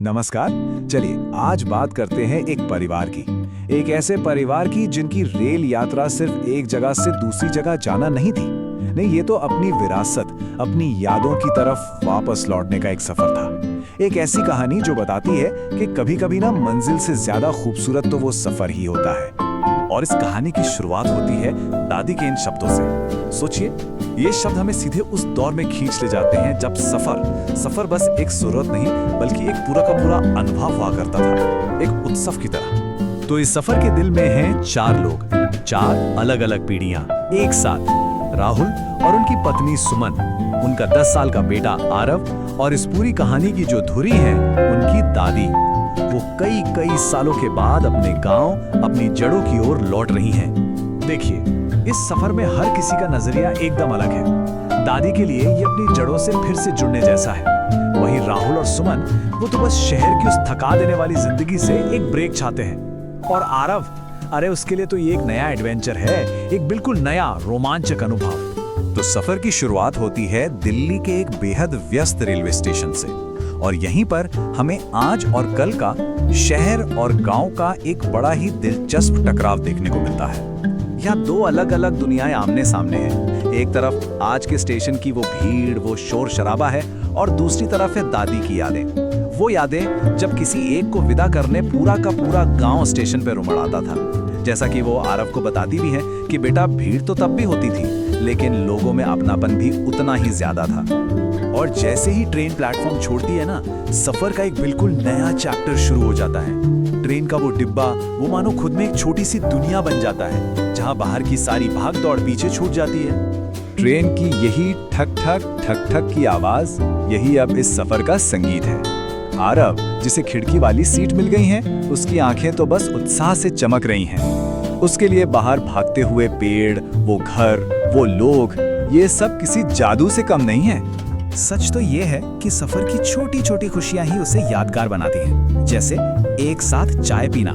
नमस्कार। चलिए आज बात करते हैं एक परिवार की। एक ऐसे परिवार की जिनकी रेल यात्रा सिर्फ एक जगह से दूसरी जगह जाना नहीं थी। नहीं, ये तो अपनी विरासत, अपनी यादों की तरफ वापस लौटने का एक सफर था। एक ऐसी कहानी जो बताती है कि कभी-कभी ना मंजिल से ज्यादा खूबसूरत तो वो सफर ही होता है। और इस कहानी की शुरुआत होती है दादी के इन शब्दों से। सोचिए, ये शब्द हमें सीधे उस दौर में खींच ले जाते हैं जब सफर बस एक जरूरत नहीं बल्कि एक पूरा का पूरा अनुभव हुआ करता था, एक उत्सव की तरह। तो इस सफर के दिल में हैं चार लोग, चार अलग अलग पीढ़ियां एक साथ। राहुल और उनकी पत्नी सुमन, उनका 10 साल का बेटा आरव और इस पूरी कहानी की जो धुरी है उनकी दादी। वो कई सालों के बाद अपने गांव, अपनी जड़ों की ओर लौट रही हैं। देखिए, इस सफर में हर किसी का नजरिया एकदम अलग है। दादी के लिए ये अपनी जड़ों से फिर से जुड़ने जैसा है। वहीं राहुल और सुमन, वो तो बस शहर की उस थका देने वाली जिंदगी से एक ब्रेक चाहते हैं। और आरव, अरे उसके लिए तो ये एक नया एडवेंचर है, एक बिल्कुल नया रोमांचक अनुभव। तो सफर की शुरुआत होती है दिल्ली के एक बेहद व्यस्त रेलवे स्टेशन से। और यहीं पर हमें आज और कल का, शहर और गांव का एक बड़ा ही दिलचस्प टकराव देखने को मिलता है। यहाँ दो अलग अलग दुनियाएं आमने सामने हैं। एक तरफ आज के स्टेशन की वो भीड़, वो शोर शराबा है, और दूसरी तरफ है दादी की यादें। वो यादें जब किसी एक को विदा करने पूरा का पूरा गांव स्टेशन पे रुमड़ आता था। जैसा कि वो आरव को बताती भी हैं कि बेटा, भीड़ तो तब भी होती थी, लेकिन लोगों में अपनापन भी उतना ही ज्यादा था। और जैसे ही ट्रेन प्लेटफॉर्म छोड़ती है ना, सफर का एक बिल्कुल नया चैप्टर शुरू हो जाता है। ट्रेन का वो डिब्बा, वो मानो खुद में एक छोटी सी दुनिया बन जाता है, जहां बाहर की सारी भाग दौड़ पीछे छूट जाती है। ट्रेन की यही ठक ठक की आवाज, यही अब इस सफर का संगीत है। आरव, जिसे खिड़की वाली सीट मिल गई है, उसकी आंखें तो बस उत्साह से चमक रही हैं। उसके लिए बाहर भागते हुए पेड़, वो घर, वो लोग, ये सब किसी जादू से कम नहीं है। सच तो ये है कि सफर की छोटी छोटी खुशियां ही उसे यादगार बनाती हैं। जैसे एक साथ चाय पीना।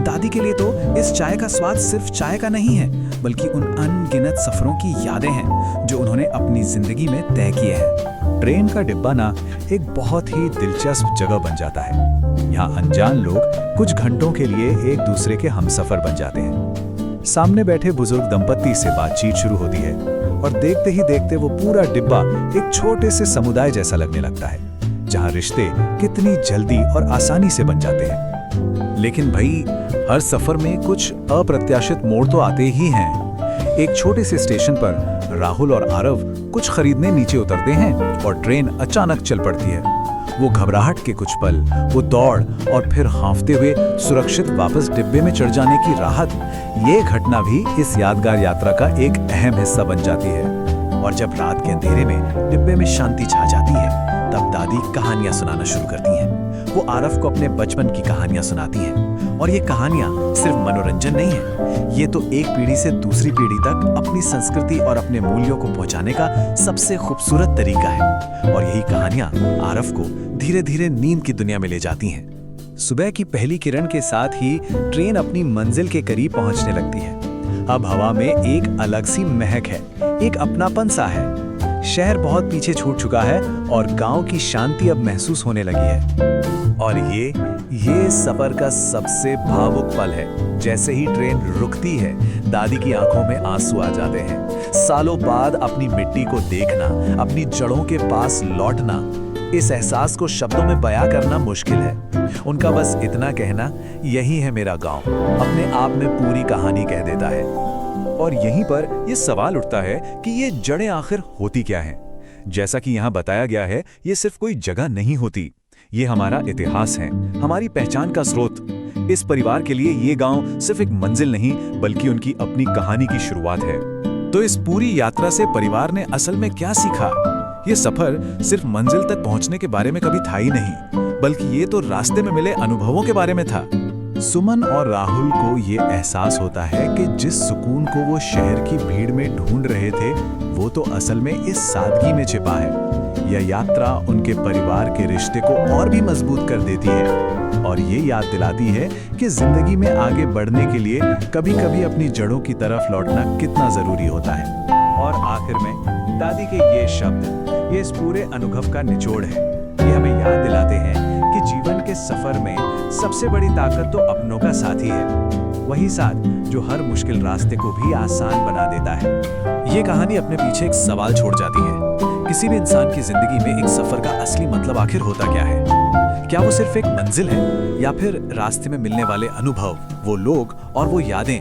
दादी के लिए तो इस चाय का स्वाद सिर्फ चाय का नहीं है, बल्कि उन अनगिनत सफरों की यादें हैं जो उन्होंने अपनी जिंदगी में तय किए हैं। ट्रेन का डिब्बा ना एक बहुत ही दिलचस्प जगह बन जाता है। यहाँ अनजान लोग कुछ घंटों के लिए एक दूसरे के हमसफर बन जाते हैं। सामने बैठे बुजुर्ग दंपत्ति से बातचीत शुरू होती है, और देखते ही देखते वो पूरा डिब्बा एक छोटे से समुदाय जैसा लगने लगता है, जहां रिश्ते कितनी जल्दी और आसानी से बन जाते हैं। लेकिन भाई, हर सफर में कुछ अप्रत्याशित मोड़ तो आते ही हैं। एक छोटे से स्टेशन पर राहुल और आरव कुछ खरीदने नीचे उतरते हैं और ट्रेन अचानक चल पड़ती है। वो घबराहट के कुछ पल, वो दौड़, और फिर हांफते हुए सुरक्षित वापस डिब्बे में चढ़ जाने की राहत, ये घटना भी इस यादगार यात्रा का एक अहम हिस्सा बन जाती है। और जब रात के अंधेरे में डिब्बे में शांति छा जाती है, तब दादी कहानियां सुनाना शुरू करती हैं। वो आरव को अपने बचपन की कहानियां सुनाती हैं। और ये कहानियां सिर्फ मनोरंजन नहीं है, ये तो एक पीढ़ी से दूसरी पीढ़ी तक अपनी संस्कृति और अपने मूल्यों को पहुंचाने का सबसे खूबसूरत तरीका है। और यही कहानियां आरव को धीरे धीरे नींद की दुनिया में ले जाती हैं। सुबह की पहली किरण के साथ ही ट्रेन अपनी मंजिल के करीब पहुंचने लगती है। अब हवा में एक अलग सी महक है, एक अपनापन सा है। शहर बहुत पीछे छूट चुका है और गांव की शांति अब महसूस होने लगी है। और ये सफर का सबसे भावुक पल है। जैसे ही ट्रेन रुकती है, दादी की आंखों में आंसू आ जाते हैं। सालों बाद अपनी मिट्टी को देखना, अपनी जड़ों के पास लौटना, इस एहसास को शब्दों में बयां करना मुश्किल है। उनका बस इतना कहना, यही है मेरा गांव, अपने आप में पूरी कहानी कह देता है। और यहीं पर यह सवाल उठता है कि ये जड़ें आखिर होती क्या हैं? जैसा कि यहाँ बताया गया है, ये सिर्फ कोई जगह नहीं होती, ये हमारा इतिहास है, हमारी पहचान का स्रोत। इस परिवार के लिए ये गांव सिर्फ एक मंजिल नहीं, बल्कि उनकी अपनी कहानी की शुरुआत है। तो इस पूरी यात्रा से परिवार ने असल में क्या सीखा? ये सफर सिर्फ मंजिल तक पहुंचने के बारे में कभी था ही नहीं, बल्कि ये तो रास्ते में मिले अनुभवों के बारे में था। सुमन और राहुल को ये एहसास होता है कि जिस सुकून को वो शहर की भीड़ में ढूंढ रहे थे, वो तो असल में इस सादगी में छिपा है। यह यात्रा उनके परिवार के रिश्ते को और भी मजबूत कर देती है, और ये याद दिलाती है कि जिंदगी में आगे बढ़ने के लिए कभी-कभी अपनी जड़ों की तरफ लौटना कितना जरूरी होता है। और आखिर में दादी के ये शब्द, ये इस पूरे अनुभव का निचोड़ है। ये हमें याद दिलाते हैं कि जीवन के के सफर में सबसे बड़ी ताकत तो अपनों का साथ ही है। वही साथ जो हर मुश्किल रास्ते को भी आसान बना देता है। ये कहानी अपने पीछे एक सवाल छोड़ जाती है। किसी भी इंसान की जिंदगी में एक सफर का असली मतलब आखिर होता क्या है? क्या वो सिर्फ एक मंजिल है, या फिर रास्ते में मिलने वाले अनुभव, वो लोग और वो यादें